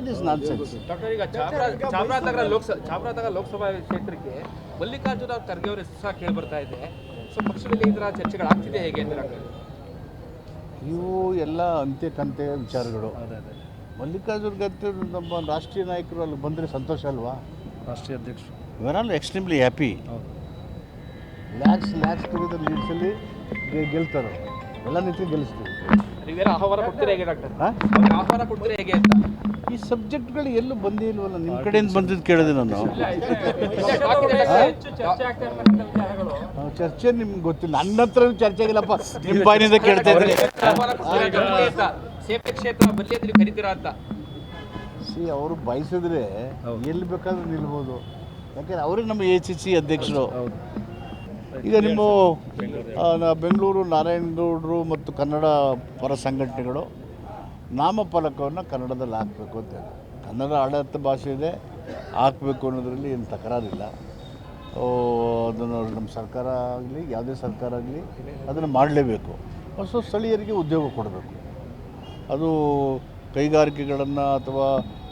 It is nonsense. Doctor, ಈಗ ಚಾಮರಾಜನಗರ ಲೋಕಸಭಾ ಕ್ಷೇತ್ರಕ್ಕೆ ಮಲ್ಲಿಕಾರ್ಜುನ ಖರ್ಗೆ ಅವರ ಹೆಸರು ಕೇಳಿ ಬರ್ತಾ ಇದೆ. ಸೊ ಪಕ್ಷದಲ್ಲಿ ಈ ಥರ ಚರ್ಚೆಗಳಾಗ್ತಿದೆ ಹೇಗೆ ಅಂತ ಡಾಕ್ಟರ್? ಇವು ಎಲ್ಲ ಅಂತ್ಯ ವಿಚಾರಗಳು. ಮಲ್ಲಿಕಾರ್ಜುನ್ ಖರ್ಗೆ ನಮ್ಮ ರಾಷ್ಟ್ರೀಯ ನಾಯಕರು ಅಲ್ಲಿ ಬಂದರೆ ಸಂತೋಷ ಅಲ್ವಾ? ರಾಷ್ಟ್ರೀಯ ಅಧ್ಯಕ್ಷರು ಇವರ್ ಆಲ್ ಎಕ್ಸ್ಟ್ರೀಮ್ಲಿ ಹ್ಯಾಪಿ. ಲ್ಯಾಕ್ಸ್ ತೆಗೆದು ಲೀಡ್ಸಲ್ಲಿ ಗೆಲ್ತಾರೆ. ಎಲ್ಲ ನಿಂತು ಗೆಲ್ಲಿಸ್ತೀವಿ. ನೀವೇನೋ ಆಹ್ವಾನ ಕೊಡ್ತೀರಾ ಹೇಗೆ ಡಾಕ್ಟರ್? ಆಹ್ವಾನ ಕೊಡ್ತೀರಾ ಹೇಗೆ ಅಂತ? ಈ ಸಬ್ಜೆಕ್ಟ್ಗಳು ಎಲ್ಲೂ ಬಂದೇ ಇಲ್ವಲ್ಲ. ನಿಮ್ಮ ಕಡೆಯಿಂದ ಬಂದಿದ್ದು ಕೇಳಿದೆ ನಾನು. ಚರ್ಚೆ ನಿಮ್ಗೆ ಗೊತ್ತಿಲ್ಲ, ನನ್ನ ಹತ್ರ ಚರ್ಚೆ ಆಗಿಲ್ಲಪ್ಪ, ನಿಮ್ಮ ಬಾಯಿನಿಂದ ಕೇಳ್ತಾ ಇದ್ದೀನಿ. ಸೇಫೆ ಕ್ಷೇತ್ರ ಬದಲಿ ಕರೀತೀರಾ ಅಂತ ಅವರು ಬಯಸಿದ್ರೆ ಎಲ್ಲಿ ಬೇಕಾದ್ರೂ ನಿಲ್ಬೋದು. ಯಾಕೆಂದರೆ ಅವರೇ ನಮ್ಮ ACC ಅಧ್ಯಕ್ಷರು. ಈಗ ನಿಮ್ಮ ಬೆಂಗಳೂರು ನಾರಾಯಣಗೌಡರು ಮತ್ತು ಕನ್ನಡ ಪರ ಸಂಘಟನೆಗಳು ನಾಮಫಲಕವನ್ನು ಕನ್ನಡದಲ್ಲಿ ಹಾಕಬೇಕು ಅಂತ ಹೇಳಿ, ಕನ್ನಡ ಆಡಳಿತ ಭಾಷೆ ಇದೆ, ಹಾಕಬೇಕು ಅನ್ನೋದರಲ್ಲಿ ಏನು ತಕರಾರಿಲ್ಲ. ಅದನ್ನು ನಮ್ಮ ಸರ್ಕಾರ ಆಗಲಿ ಯಾವುದೇ ಸರ್ಕಾರ ಆಗಲಿ ಅದನ್ನು ಮಾಡಲೇಬೇಕು. ಹೊಸ ಸ್ಥಳೀಯರಿಗೆ ಉದ್ಯೋಗ ಕೊಡಬೇಕು. ಅದು ಕೈಗಾರಿಕೆಗಳನ್ನು ಅಥವಾ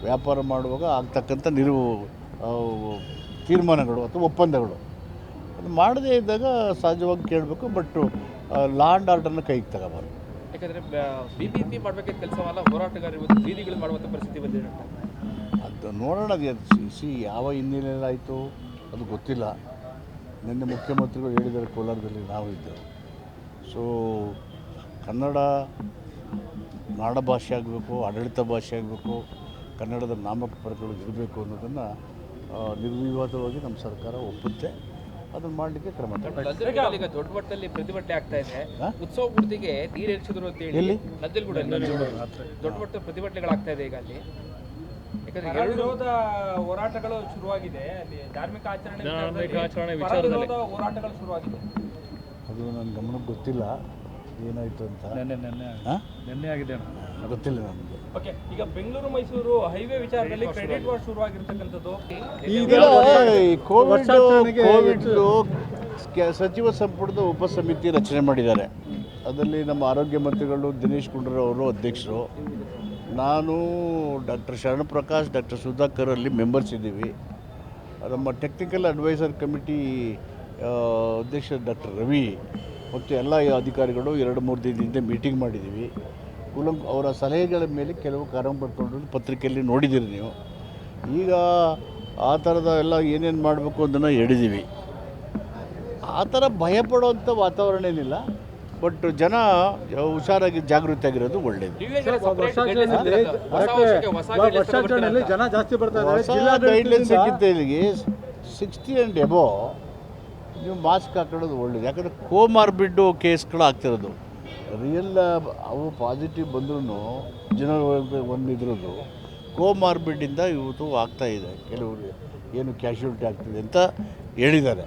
ವ್ಯಾಪಾರ ಮಾಡುವಾಗ ಆಗ್ತಕ್ಕಂಥ ತೀರ್ಮಾನಗಳು ಅಥವಾ ಒಪ್ಪಂದಗಳು ಅದು ಮಾಡದೇ ಇದ್ದಾಗ ಸಹಜವಾಗಿ ಕೇಳಬೇಕು. ಬಟ್ ಲಾ ಆ್ಯಂಡ್ ಆರ್ಡರ್ನ ಕೈಗೆ ತಗೋಬಾರ್ದು. ಯಾಕಂದರೆ BBP ಮಾಡಬೇಕಿದ್ದ ಕೆಲಸವಲ್ಲ, ಹೋರಾಟಗಾರರು ಬೀದಿಗಳು ಮಾಡುವಂಥ ಪರಿಸ್ಥಿತಿ ಬಂದಿದೆ. ಅದು ನೋಡೋಣ. ಅದು ಯಾವ ಹಿನ್ನೆಲೆಯಲ್ಲಾಯಿತು ಅದು ಗೊತ್ತಿಲ್ಲ. ನಿನ್ನೆ ಮುಖ್ಯಮಂತ್ರಿಗಳು ಹೇಳಿದ್ದಾರೆ, ಕೋಲಾರದಲ್ಲಿ ನಾವು ಇದ್ದೆವು. ಸೊ ಕನ್ನಡ ನಾಡ ಭಾಷೆ ಆಗಬೇಕು, ಆಡಳಿತ ಭಾಷೆ ಆಗಬೇಕು, ಕನ್ನಡದ ನಾಮಫಲಕಗಳು ಇರಬೇಕು ಅನ್ನೋದನ್ನು ನಿರ್ವಿವಾದವಾಗಿ ನಮ್ಮ ಸರ್ಕಾರ ಒಪ್ಪುತ್ತೆ. ಅದನ್ನು ಮಾಡಲಿಕ್ಕೆ ಕ್ರಮ ತಗೊಳ್ಳಿ. ಈಗ ದೊಡ್ಡ ಮಟ್ಟದಲ್ಲಿ ಪ್ರತಿಭಟನೆ ಆಗ್ತಾ ಇದೆ. ಉತ್ಸವ ಮೂರ್ತಿಗೆ ನೀರು ಹೆಚ್ಚಿದ್ರು ಅಂತ ಹೇಳಿ ನಂಜನಗೂಡಲ್ಲಿ ದೊಡ್ಡ ಮಟ್ಟದ ಪ್ರತಿಭಟನೆಗಳಾಗ್ತಾ ಇದೆ. ಈಗ ಅಲ್ಲಿ ಯಾಕಂದ್ರೆ ವಿರೋಧ ಹೋರಾಟಗಳು ಶುರುವಾಗಿದೆ. ಅಲ್ಲಿ ಧಾರ್ಮಿಕ ಆಚರಣೆ ವಿಚಾರದಲ್ಲಿ ಹೋರಾಟಗಳು ಶುರುವಾಗಿದೆ. ಅದು ನನ್ನ ಗಮನಕ್ಕೆ ಗೊತ್ತಿಲ್ಲ ಏನಾಯಿತು ಅಂತ. ನಿನ್ನೆ ಆಗಿದೆ ಗೊತ್ತಿಲ್ಲ ನನಗೆ. ಓಕೆ, ಈಗ ಬೆಂಗಳೂರು ಮೈಸೂರು ಹೈವೇ ವಿಚಾರದಲ್ಲಿ ಕ್ರೆಡಿಟ್ ವಾರ್ ಶುರುವಾಗಿರ್ತಕ್ಕಂಥದ್ದು. ಈಗ ಕೋವಿಡ್ ಸಚಿವ ಸಂಪುಟದ ಉಪಸಮಿತಿ ರಚನೆ ಮಾಡಿದ್ದಾರೆ. ಅದರಲ್ಲಿ ನಮ್ಮ ಆರೋಗ್ಯ ಮಂತ್ರಿಗಳು ದಿನೇಶ್ ಗುಂಡೂರಾವ್ ಅವರು ಅಧ್ಯಕ್ಷರು, ನಾನು ಡಾಕ್ಟರ್ ಶರಣಪ್ರಕಾಶ್, ಡಾಕ್ಟರ್ ಸುಧಾಕರ್ ಅಲ್ಲಿ ಮೆಂಬರ್ಸ್ ಇದ್ದೀವಿ. ನಮ್ಮ ಟೆಕ್ನಿಕಲ್ ಅಡ್ವೈಸರ್ ಕಮಿಟಿ ಅಧ್ಯಕ್ಷ ಡಾಕ್ಟರ್ ರವಿ ಮತ್ತು ಎಲ್ಲ ಅಧಿಕಾರಿಗಳು 2-3 ದಿನದಿಂದ ಮೀಟಿಂಗ್ ಮಾಡಿದ್ದೀವಿ. ಅವರ ಸಲಹೆಗಳ ಮೇಲೆ ಕೆಲವು ಕ್ರಮ ಬರ್ಕೊಂಡು ಪತ್ರಿಕೆಯಲ್ಲಿ ನೋಡಿದ್ದೀರಿ ನೀವು. ಈಗ ಆ ಥರದ ಎಲ್ಲ ಏನೇನು ಮಾಡಬೇಕು ಅದನ್ನು ಹೇಳಿದ್ದೀವಿ. ಆ ಥರ ಭಯಪಡುವಂಥ ವಾತಾವರಣ ಏನಿಲ್ಲ. ಬಟ್ ಜನ ಹುಷಾರಾಗಿ ಜಾಗೃತಿಯಾಗಿರೋದು ಒಳ್ಳೆಯದು. ಜನ ಜಾಸ್ತಿ ಬರ್ತಾರೆ. ಗೈಡ್ಲೈನ್ಸ್ ಸಿಕ್ಕಿತ್ತು ಇಲ್ಲಿಗೆ 60 and above ನೀವು ಮಾಸ್ಕ್ ಹಾಕೊಳ್ಳೋದು ಒಳ್ಳೆಯದು. ಯಾಕಂದರೆ ಕೋಮಾರ್ಬಿಡ್ಡು ಕೇಸ್ಗಳು ಆಗ್ತಿರೋದು. ರಿಯಲ್ ಅವು ಪಾಸಿಟಿವ್ ಬಂದ್ರೂ ಜನರು ಒಂದಿದ್ರದ್ದು ಕೋಮಾರ್ಬಿಡ್ಡಿಂದ ಇವತ್ತು ಆಗ್ತಾಯಿದೆ. ಕೆಲವರು ಏನು ಕ್ಯಾಶುಯಾಲಿಟಿ ಆಗ್ತಿದೆ ಅಂತ ಹೇಳಿದ್ದಾರೆ.